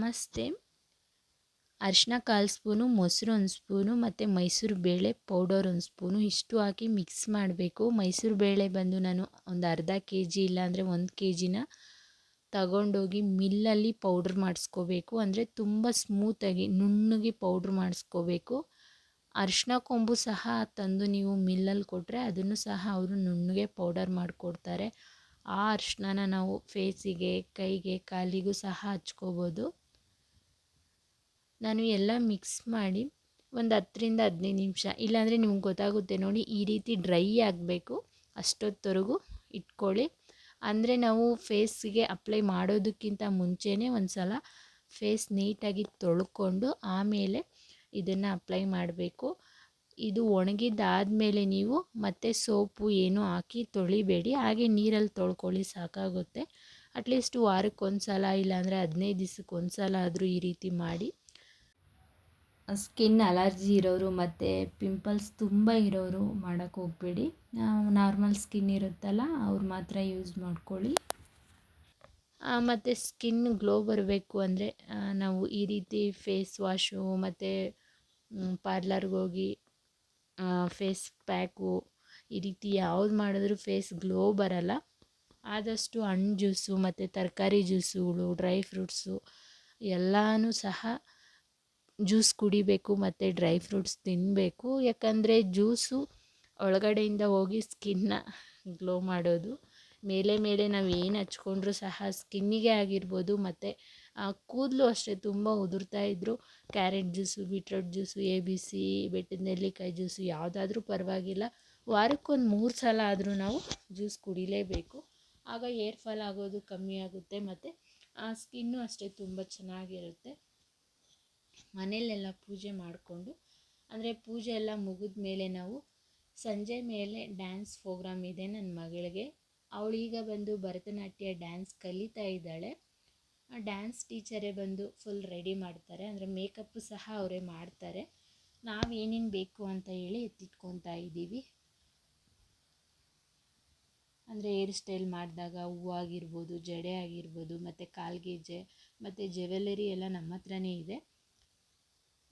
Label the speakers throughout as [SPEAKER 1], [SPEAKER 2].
[SPEAKER 1] ನಮಸ್ತೆ. ಅರಿಶಿನ 1/4 ಸ್ಪೂನು, ಮೊಸರು 1 ಸ್ಪೂನು ಮತ್ತು ಮೈಸೂರು ಬೇಳೆ ಪೌಡರ್ 1 ಸ್ಪೂನು ಇಷ್ಟು ಹಾಕಿ ಮಿಕ್ಸ್ ಮಾಡಬೇಕು. ಮೈಸೂರು ಬೇಳೆ ಬಂದು ನಾನು ಒಂದು ಅರ್ಧ ಕೆ ಜಿ ಇಲ್ಲಾಂದರೆ 1 ಕೆ ಜಿನ ತಗೊಂಡೋಗಿ ಮಿಲ್ಲಲ್ಲಿ ಪೌಡ್ರ್ ಮಾಡಿಸ್ಕೋಬೇಕು. ಅಂದರೆ ತುಂಬ ಸ್ಮೂತಾಗಿ ನುಣ್ಣಗೆ ಪೌಡ್ರ್ ಮಾಡಿಸ್ಕೋಬೇಕು. ಅರಿಶಿನ ಕೊಂಬು ಸಹ ತಂದು ನೀವು ಮಿಲ್ಲಲ್ಲಿ ಕೊಟ್ಟರೆ ಅದನ್ನು ಸಹ ಅವರು ನುಣ್ಣಗೆ ಪೌಡರ್ ಮಾಡಿಕೊಡ್ತಾರೆ. ಆ ಅರಿಶಿನ ನಾವು ಫೇಸಿಗೆ, ಕೈಗೆ, ಕಾಲಿಗೂ ಸಹ ಹಚ್ಕೋಬೋದು. ನಾನು ಎಲ್ಲ ಮಿಕ್ಸ್ ಮಾಡಿ ಒಂದು 10ರಿಂದ 15 ನಿಮಿಷ, ಇಲ್ಲಾಂದರೆ ನಿಮ್ಗೆ ಗೊತ್ತಾಗುತ್ತೆ ನೋಡಿ, ಈ ರೀತಿ ಡ್ರೈ ಆಗಬೇಕು ಅಷ್ಟೊತ್ತವರೆಗೂ ಇಟ್ಕೊಳ್ಳಿ. ಅಂದರೆ ನಾವು ಫೇಸಿಗೆ ಅಪ್ಲೈ ಮಾಡೋದಕ್ಕಿಂತ ಮುಂಚೆನೇ ಒಂದು ಸಲ ಫೇಸ್ ನೀಟಾಗಿ ತೊಳ್ಕೊಂಡು ಆಮೇಲೆ ಇದನ್ನು ಅಪ್ಲೈ ಮಾಡಬೇಕು. ಇದು ಒಣಗಿದ್ದಾದಮೇಲೆ ನೀವು ಮತ್ತೆ ಸೋಪು ಏನೂ ಹಾಕಿ ತೊಳಿಬೇಡಿ, ಹಾಗೆ ನೀರಲ್ಲಿ ತೊಳ್ಕೊಳ್ಳಿ ಸಾಕಾಗುತ್ತೆ. ಅಟ್ಲೀಸ್ಟ್ ವಾರಕ್ಕೊಂದು ಸಲ ಇಲ್ಲಾಂದರೆ 15 ದಿವಸಕ್ಕೊಂದು ಸಲ ಆದರೂ ಈ ರೀತಿ ಮಾಡಿ. ಸ್ಕಿನ್ ಅಲರ್ಜಿ ಇರೋರು ಮತ್ತು ಪಿಂಪಲ್ಸ್ ತುಂಬ ಇರೋರು ಮಾಡೋಕ್ಕೆ ಹೋಗಬೇಡಿ. ನಾರ್ಮಲ್ ಸ್ಕಿನ್ ಇರುತ್ತಲ್ಲ ಅವ್ರು ಮಾತ್ರ ಯೂಸ್ ಮಾಡ್ಕೊಳ್ಳಿ. ಮತ್ತು ಸ್ಕಿನ್ ಗ್ಲೋ ಬರಬೇಕು ಅಂದರೆ ನಾವು ಈ ರೀತಿ ಫೇಸ್ ವಾಶು ಮತ್ತು ಪಾರ್ಲರ್ಗೆ ಹೋಗಿ ಫೇಸ್ ಪ್ಯಾಕು ಈ ರೀತಿ ಯಾವ್ದು ಮಾಡಿದ್ರೂ ಫೇಸ್ ಗ್ಲೋ ಬರಲ್ಲ. ಆದಷ್ಟು ಹಣ್ಣು ಜ್ಯೂಸು ಮತ್ತು ತರಕಾರಿ ಜ್ಯೂಸುಗಳು, ಡ್ರೈ ಫ್ರೂಟ್ಸು ಎಲ್ಲನೂ ಸಹ ಜ್ಯೂಸ್ ಕುಡಿಬೇಕು ಮತ್ತು ಡ್ರೈ ಫ್ರೂಟ್ಸ್ ತಿನ್ನಬೇಕು. ಯಾಕಂದರೆ ಜ್ಯೂಸು ಒಳಗಡೆಯಿಂದ ಹೋಗಿ ಸ್ಕಿನ್ನ ಗ್ಲೋ ಮಾಡೋದು. ಮೇಲೆ ನಾವು ಏನು ಹಚ್ಕೊಂಡ್ರೂ ಸಹ ಸ್ಕಿನ್ನಿಗೆ ಆಗಿರ್ಬೋದು ಮತ್ತು ಕೂದಲು ಅಷ್ಟೇ ತುಂಬ ಉದುರ್ತಾ ಇದ್ದರು carrot juice, beetroot juice, ABC, ಬೆಟ್ಟದ ನೆಲ್ಲಿಕಾಯಿ ಜ್ಯೂಸು ಯಾವುದಾದ್ರೂ ಪರವಾಗಿಲ್ಲ, ವಾರಕ್ಕೊಂದು 3 ಸಲ ಆದರೂ ನಾವು ಜ್ಯೂಸ್ ಕುಡಿಲೇಬೇಕು. ಆಗ ಏರ್ ಫಾಲ್ ಆಗೋದು ಕಮ್ಮಿ ಆಗುತ್ತೆ ಮತ್ತು ಸ್ಕಿನ್ನು ಅಷ್ಟೇ ತುಂಬ ಚೆನ್ನಾಗಿರುತ್ತೆ. ಮನೆಯಲ್ಲೆಲ್ಲ ಪೂಜೆ ಮಾಡಿಕೊಂಡು, ಅಂದರೆ ಪೂಜೆ ಎಲ್ಲ ಮುಗಿದ ಮೇಲೆ ನಾವು ಸಂಜೆ ಮೇಲೆ ಡ್ಯಾನ್ಸ್ ಪ್ರೋಗ್ರಾಮ್ ಇದೆ ನನ್ನ ಮಗಳಿಗೆ. ಅವಳೀಗ ಬಂದು ಭರತನಾಟ್ಯ ಡ್ಯಾನ್ಸ್ ಕಲಿತಾ ಇದ್ದಾಳೆ. ಆ ಡ್ಯಾನ್ಸ್ ಟೀಚರೇ ಬಂದು ಫುಲ್ ರೆಡಿ ಮಾಡ್ತಾರೆ, ಅಂದರೆ ಮೇಕಪ್ಪು ಸಹ ಅವರೇ ಮಾಡ್ತಾರೆ. ನಾವು ಏನೇನು ಬೇಕು ಅಂತ ಹೇಳಿ ಎತ್ತಿಟ್ಕೊತಾ ಇದ್ದೀವಿ. ಅಂದರೆ ಹೇರ್ ಸ್ಟೈಲ್ ಮಾಡಿದಾಗ ಹೂವಾಗಿರ್ಬೋದು, ಜಡೆ ಆಗಿರ್ಬೋದು ಮತ್ತು ಕಾಲ್ಗೆಜ್ಜೆ ಮತ್ತು ಜ್ಯುವೆಲರಿ ಎಲ್ಲ ನಮ್ಮ ಹತ್ರನೇ ಇದೆ.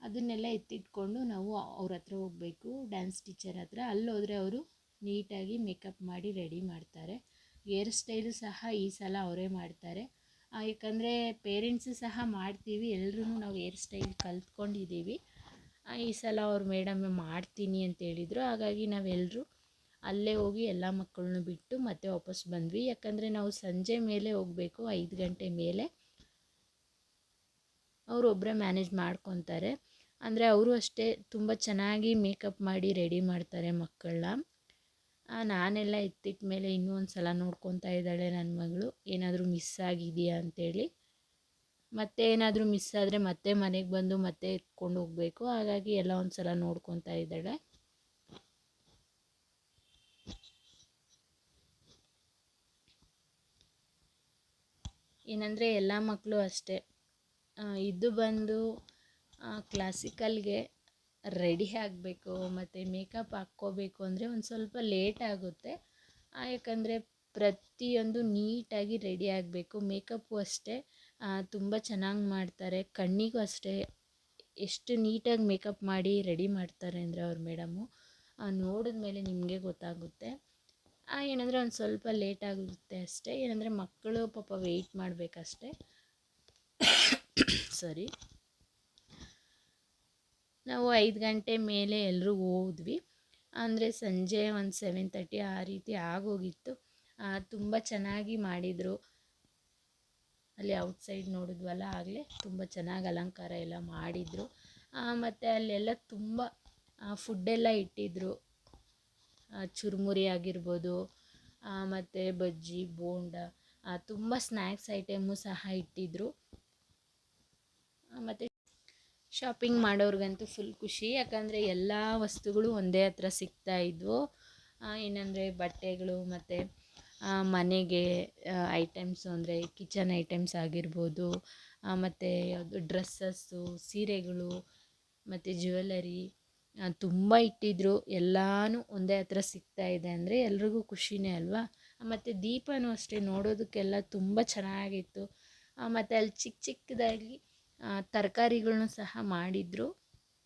[SPEAKER 1] ಅದನ್ನೆಲ್ಲ ಎತ್ತಿಟ್ಕೊಂಡು ನಾವು ಅವ್ರ ಹತ್ರ ಹೋಗಬೇಕು, ಡ್ಯಾನ್ಸ್ ಟೀಚರ್ ಹತ್ರ. ಅಲ್ಲೋದ್ರೆ ಅವರು ನೀಟಾಗಿ ಮೇಕಪ್ ಮಾಡಿ ರೆಡಿ ಮಾಡ್ತಾರೆ. ಹೇರ್ ಸ್ಟೈಲು ಸಹ ಈ ಸಲ ಅವರೇ ಮಾಡ್ತಾರೆ. ಯಾಕಂದರೆ ಪೇರೆಂಟ್ಸು ಸಹ ಮಾಡ್ತೀವಿ, ಎಲ್ಲರೂ ನಾವು ಹೇರ್ ಸ್ಟೈಲ್ ಕಲ್ತ್ಕೊಂಡಿದ್ದೀವಿ. ಈ ಸಲ ಅವ್ರು ಮೇಡಮ್ ಮಾಡ್ತೀನಿ ಅಂತ ಹೇಳಿದರು. ಹಾಗಾಗಿ ನಾವೆಲ್ಲರೂ ಅಲ್ಲೇ ಹೋಗಿ ಎಲ್ಲ ಮಕ್ಕಳನ್ನು ಬಿಟ್ಟು ಮತ್ತೆ ವಾಪಸ್ ಬಂದ್ವಿ. ಯಾಕಂದರೆ ನಾವು ಸಂಜೆ ಮೇಲೆ ಹೋಗಬೇಕು, 5 ಗಂಟೆ ಮೇಲೆ. ಅವರೊಬ್ಬರೇ ಮ್ಯಾನೇಜ್ ಮಾಡ್ಕೊತಾರೆ. ಅಂದರೆ ಅವರು ಅಷ್ಟೇ ತುಂಬ ಚೆನ್ನಾಗಿ ಮೇಕಪ್ ಮಾಡಿ ರೆಡಿ ಮಾಡ್ತಾರೆ ಮಕ್ಕಳನ್ನ. ನಾನೆಲ್ಲ ಎತ್ತಿಟ್ಟ ಮೇಲೆ ಇನ್ನೂ ಒಂದು ಸಲ ನೋಡ್ಕೊತಾ ಇದ್ದಾಳೆ ನನ್ನ ಮಗಳು, ಏನಾದರೂ ಮಿಸ್ ಆಗಿದೆಯಾ ಅಂಥೇಳಿ. ಮತ್ತೆ ಏನಾದರೂ ಮಿಸ್ ಆದರೆ ಮತ್ತೆ ಮನೆಗೆ ಬಂದು ಮತ್ತೆ ಎತ್ಕೊಂಡು ಹೋಗಬೇಕು. ಹಾಗಾಗಿ ಎಲ್ಲ ಒಂದು ಸಲ ನೋಡ್ಕೊತಾ ಇದ್ದಾಳೆ. ಏನಂದರೆ ಎಲ್ಲ ಮಕ್ಕಳು ಅಷ್ಟೇ ಇದು ಬಂದು ಕ್ಲಾಸಿಕಲ್ಗೆ ರೆಡಿ ಆಗಬೇಕು ಮತ್ತು ಮೇಕಪ್ ಹಾಕ್ಕೋಬೇಕು ಅಂದರೆ ಒಂದು ಸ್ವಲ್ಪ ಲೇಟ್ ಆಗುತ್ತೆ. ಯಾಕಂದರೆ ಪ್ರತಿಯೊಂದು ನೀಟಾಗಿ ರೆಡಿ ಆಗಬೇಕು. ಮೇಕಪ್ಪು ಅಷ್ಟೇ ತುಂಬ ಚೆನ್ನಾಗಿ ಮಾಡ್ತಾರೆ. ಕಣ್ಣಿಗೂ ಅಷ್ಟೇ ಎಷ್ಟು ನೀಟಾಗಿ ಮೇಕಪ್ ಮಾಡಿ ರೆಡಿ ಮಾಡ್ತಾರೆ ಅಂದರೆ ಅವ್ರ ಮೇಡಮು ನೋಡಿದ ಮೇಲೆ ನಿಮಗೆ ಗೊತ್ತಾಗುತ್ತೆ. ಏನಂದರೆ ಒಂದು ಸ್ವಲ್ಪ ಲೇಟ್ ಆಗುತ್ತೆ ಅಷ್ಟೇ. ಏನಂದರೆ ಮಕ್ಕಳು ಪಾಪ ವೆಯ್ಟ್ ಮಾಡಬೇಕಷ್ಟೆ. ಸರಿ, ನಾವು 5 ಗಂಟೆ ಮೇಲೆ ಎಲ್ಲರೂ ಹೋದ್ವಿ. ಅಂದರೆ ಸಂಜೆ ಒಂದು 7:30 ಆ ರೀತಿ ಆಗೋಗಿತ್ತು. ತುಂಬ ಚೆನ್ನಾಗಿ ಮಾಡಿದರು. ಅಲ್ಲಿ ಔಟ್ಸೈಡ್ ನೋಡಿದ್ವಲ್ಲ, ಆಗಲೇ ತುಂಬ ಚೆನ್ನಾಗಿ ಅಲಂಕಾರ ಎಲ್ಲ ಮಾಡಿದರು. ಮತ್ತು ಅಲ್ಲೆಲ್ಲ ತುಂಬ ಫುಡ್ಡೆಲ್ಲ ಇಟ್ಟಿದ್ದರು. ಚುರುಮುರಿ ಆಗಿರ್ಬೋದು, ಮತ್ತು ಬಜ್ಜಿ, ಬೋಂಡ, ತುಂಬ ಸ್ನ್ಯಾಕ್ಸ್ ಐಟಮು ಸಹ ಇಟ್ಟಿದ್ದರು. ಮತ್ತು ಶಾಪಿಂಗ್ ಮಾಡೋರಿಗಂತೂ ಫುಲ್ ಖುಷಿ, ಯಾಕಂದರೆ ಎಲ್ಲ ವಸ್ತುಗಳು ಒಂದೇ ಹತ್ರ ಸಿಗ್ತಾಯಿದ್ವು. ಏನಂದರೆ ಬಟ್ಟೆಗಳು ಮತ್ತು ಮನೆಗೆ ಐಟಮ್ಸು, ಅಂದರೆ ಕಿಚನ್ ಐಟಮ್ಸ್ ಆಗಿರ್ಬೋದು, ಮತ್ತು ಯಾವುದು ಡ್ರೆಸ್ಸಸ್ಸು, ಸೀರೆಗಳು ಮತ್ತು ಜ್ಯುವೆಲರಿ ತುಂಬ ಇಟ್ಟಿದ್ದರು. ಎಲ್ಲನೂ ಒಂದೇ ಹತ್ರ ಸಿಗ್ತಾಯಿದೆ ಅಂದರೆ ಎಲ್ರಿಗೂ ಖುಷಿನೇ ಅಲ್ವಾ. ಮತ್ತು ದೀಪವೂ ಅಷ್ಟೇ ನೋಡೋದಕ್ಕೆಲ್ಲ ತುಂಬ ಚೆನ್ನಾಗಿತ್ತು. ಮತ್ತು ಅಲ್ಲಿ ಚಿಕ್ಕ ಚಿಕ್ಕದಾಗಿ ತರಕಾರಿಗಳ್ನು ಸಹ ಮಾಡಿದರು.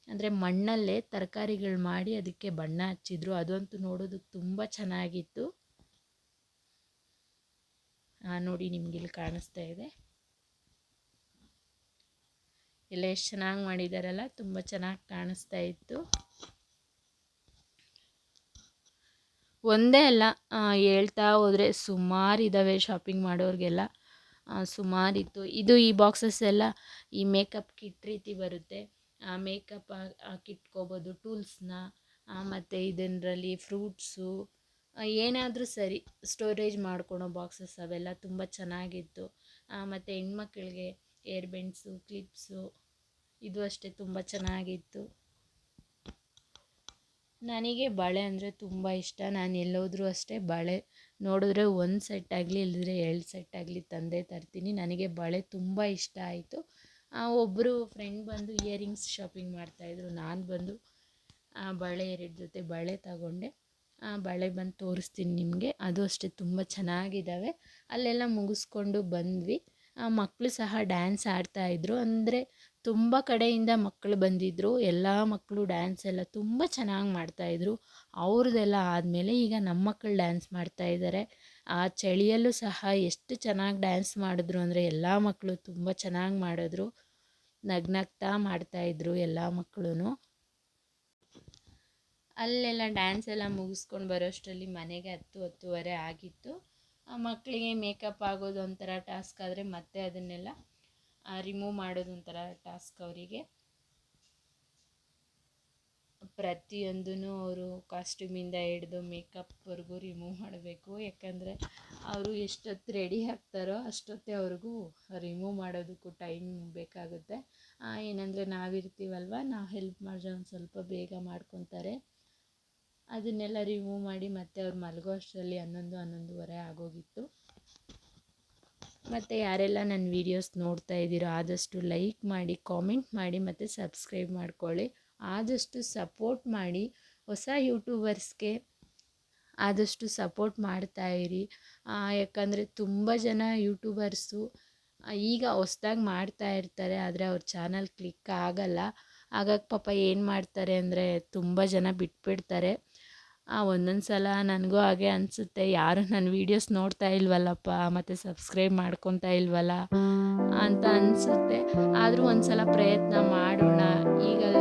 [SPEAKER 1] ಅಂದರೆ ಮಣ್ಣಲ್ಲೇ ತರಕಾರಿಗಳು ಮಾಡಿ ಅದಕ್ಕೆ ಬಣ್ಣ ಹಚ್ಚಿದ್ರು. ಅದಂತೂ ನೋಡೋದಕ್ಕೆ ತುಂಬ ಚೆನ್ನಾಗಿತ್ತು. ನೋಡಿ ನಿಮಗಿಲ್ಲಿ ಕಾಣಿಸ್ತಾ ಇದೆ. ಎಲ್ಲ ಎಷ್ಟು ಚೆನ್ನಾಗಿ ಮಾಡಿದಾರಲ್ಲ, ತುಂಬ ಚೆನ್ನಾಗಿ ಕಾಣಿಸ್ತಾ ಇತ್ತು. ಒಂದೇ ಅಲ್ಲ, ಹೇಳ್ತಾ ಹೋದರೆ ಸುಮಾರು ಇದ್ದಾವೆ ಶಾಪಿಂಗ್ ಮಾಡೋರಿಗೆಲ್ಲ. ಸುಮಾರಿತ್ತು. ಈ ಬಾಕ್ಸಸ್ ಎಲ್ಲ ಈ ಮೇಕಪ್ ಕಿಟ್ ರೀತಿ ಬರುತ್ತೆ. ಮೇಕಪ್ ಹಾಕಿಟ್ಕೋಬೋದು ಟೂಲ್ಸ್ನ. ಮತ್ತು ಇದರಲ್ಲಿ ಫ್ರೂಟ್ಸು ಏನಾದರೂ ಸರಿ ಸ್ಟೋರೇಜ್ ಮಾಡ್ಕೊಳೋ ಬಾಕ್ಸಸ್ ಅವೆಲ್ಲ ತುಂಬ ಚೆನ್ನಾಗಿತ್ತು. ಮತ್ತು ಹೆಣ್ಮಕ್ಳಿಗೆ ಏರ್ ಬೆಂಡ್ಸು, ಕ್ಲಿಪ್ಸು ಇದು ಅಷ್ಟೇ ತುಂಬ ಚೆನ್ನಾಗಿತ್ತು. ನನಗೆ ಬಳೆ ಅಂದರೆ ತುಂಬ ಇಷ್ಟ. ನಾನು ಎಲ್ಲೋದ್ರೂ ಅಷ್ಟೇ ಬಳೆ ನೋಡಿದ್ರೆ ಒಂದು ಸೆಟ್ ಆಗಲಿ ಇಲ್ಲದ್ರೆ 2 ಸೆಟ್ ಆಗಲಿ ತಂದೇ ತರ್ತೀನಿ. ನನಗೆ ಬಳೆ ತುಂಬ ಇಷ್ಟ ಆಯಿತು. ಒಬ್ಬರು ಫ್ರೆಂಡ್ ಬಂದು ಇಯರಿಂಗ್ಸ್ ಶಾಪಿಂಗ್ ಮಾಡ್ತಾಯಿದ್ರು. ನಾನು ಬಂದು ಬಳೆ 2 ಜೊತೆ ಬಳೆ ತಗೊಂಡೆ. ಬಳೆ ಬಂದು ತೋರಿಸ್ತೀನಿ ನಿಮಗೆ. ಅದು ಅಷ್ಟೇ ತುಂಬ ಚೆನ್ನಾಗಿದ್ದಾವೆ. ಅಲ್ಲೆಲ್ಲ ಮುಗಿಸ್ಕೊಂಡು ಬಂದ್ವಿ. ಮಕ್ಕಳು ಸಹ ಡ್ಯಾನ್ಸ್ ಆಡ್ತಾಯಿದ್ರು. ಅಂದರೆ ತುಂಬ ಕಡೆಯಿಂದ ಮಕ್ಕಳು ಬಂದಿದ್ದರು. ಎಲ್ಲ ಮಕ್ಕಳು ಡ್ಯಾನ್ಸ್ ಎಲ್ಲ ತುಂಬ ಚೆನ್ನಾಗಿ ಮಾಡ್ತಾಯಿದ್ರು. ಅವ್ರದ್ದೆಲ್ಲ ಆದಮೇಲೆ ಈಗ ನಮ್ಮ ಮಕ್ಕಳು ಡ್ಯಾನ್ಸ್ ಮಾಡ್ತಾಯಿದ್ದಾರೆ. ಆ ಚಳಿಯಲ್ಲೂ ಸಹ ಎಷ್ಟು ಚೆನ್ನಾಗಿ ಡ್ಯಾನ್ಸ್ ಮಾಡಿದ್ರು ಅಂದರೆ ಎಲ್ಲ ಮಕ್ಕಳು ತುಂಬ ಚೆನ್ನಾಗಿ ಮಾಡಿದ್ರು. ನಗ್ನಗ್ತಾ ಮಾಡ್ತಾಯಿದ್ರು ಎಲ್ಲ ಮಕ್ಕಳು. ಅಲ್ಲೆಲ್ಲ ಡ್ಯಾನ್ಸ್ ಎಲ್ಲ ಮುಗಿಸ್ಕೊಂಡು ಬರೋಷ್ಟರಲ್ಲಿ ಮನೆಗೆ 10-10:30 ಆಗಿತ್ತು. ಮಕ್ಕಳಿಗೆ ಮೇಕಪ್ ಆಗೋದು ಒಂಥರ ಟಾಸ್ಕ್ ಆದರೆ ಮತ್ತೆ ಅದನ್ನೆಲ್ಲ ರಿಮೂವ್ ಮಾಡೋದು ಒಂಥರ ಟಾಸ್ಕ್ ಅವರಿಗೆ. ಪ್ರತಿಯೊಂದೂ ಅವರು ಕಾಸ್ಟ್ಯೂಮಿಂದ ಹಿಡ್ದು ಮೇಕಪ್ವರೆಗೂ ರಿಮೂವ್ ಮಾಡಬೇಕು. ಯಾಕಂದರೆ ಅವರು ಎಷ್ಟೊತ್ತು ರೆಡಿ ಆಗ್ತಾರೋ ಅಷ್ಟೊತ್ತೇ ಅವ್ರಿಗೂ ರಿಮೂವ್ ಮಾಡೋದಕ್ಕೂ ಟೈಮ್ ಬೇಕಾಗುತ್ತೆ. ಏನಂದರೆ ನಾವಿರ್ತೀವಲ್ವ, ನಾವು ಹೆಲ್ಪ್ ಮಾಡಿದ್ರೆ ಒಂದು ಸ್ವಲ್ಪ ಬೇಗ ಮಾಡ್ಕೊತಾರೆ. ಅದನ್ನೆಲ್ಲ ರಿಮೂವ್ ಮಾಡಿ ಮತ್ತೆ ಅವ್ರು ಮಲಗೋ ಅಷ್ಟರಲ್ಲಿ 11-11:30 ಆಗೋಗಿತ್ತು. ಮತ್ತು ಯಾರೆಲ್ಲ ನನ್ನ ವೀಡಿಯೋಸ್ ನೋಡ್ತಾ ಇದ್ದೀರೋ ಆದಷ್ಟು ಲೈಕ್ ಮಾಡಿ, ಕಾಮೆಂಟ್ ಮಾಡಿ ಮತ್ತು ಸಬ್ಸ್ಕ್ರೈಬ್ ಮಾಡ್ಕೊಳ್ಳಿ. ಆದಷ್ಟು ಸಪೋರ್ಟ್ ಮಾಡಿ. ಹೊಸ ಯೂಟ್ಯೂಬರ್ಸ್ಗೆ ಆದಷ್ಟು ಸಪೋರ್ಟ್ ಮಾಡ್ತಾಯಿರಿ. ಯಾಕಂದರೆ ತುಂಬ ಜನ ಯೂಟ್ಯೂಬರ್ಸು ಈಗ ಹೊಸ್ದಾಗಿ ಮಾಡ್ತಾ ಇರ್ತಾರೆ. ಆದರೆ ಅವ್ರ ಚಾನಲ್ ಕ್ಲಿಕ್ ಆಗಲ್ಲ. ಹಾಗಾಗಿ ಪಾಪ ಏನು ಮಾಡ್ತಾರೆ ಅಂದರೆ ತುಂಬ ಜನ ಬಿಟ್ಬಿಡ್ತಾರೆ. ಒಂದೊಂದು ಸಲ ನನಗೂ ಹಾಗೆ ಅನಿಸುತ್ತೆ, ಯಾರು ನನ್ನ ವೀಡಿಯೋಸ್ ನೋಡ್ತಾ ಇಲ್ವಲ್ಲಪ್ಪ ಮತ್ತು ಸಬ್ಸ್ಕ್ರೈಬ್ ಮಾಡ್ಕೊತಾ ಇಲ್ವಲ್ಲ ಅಂತ ಅನಿಸುತ್ತೆ. ಆದರೂ ಒಂದು ಸಲ ಪ್ರಯತ್ನ ಮಾಡೋಣ. ಈಗಲ್ಲ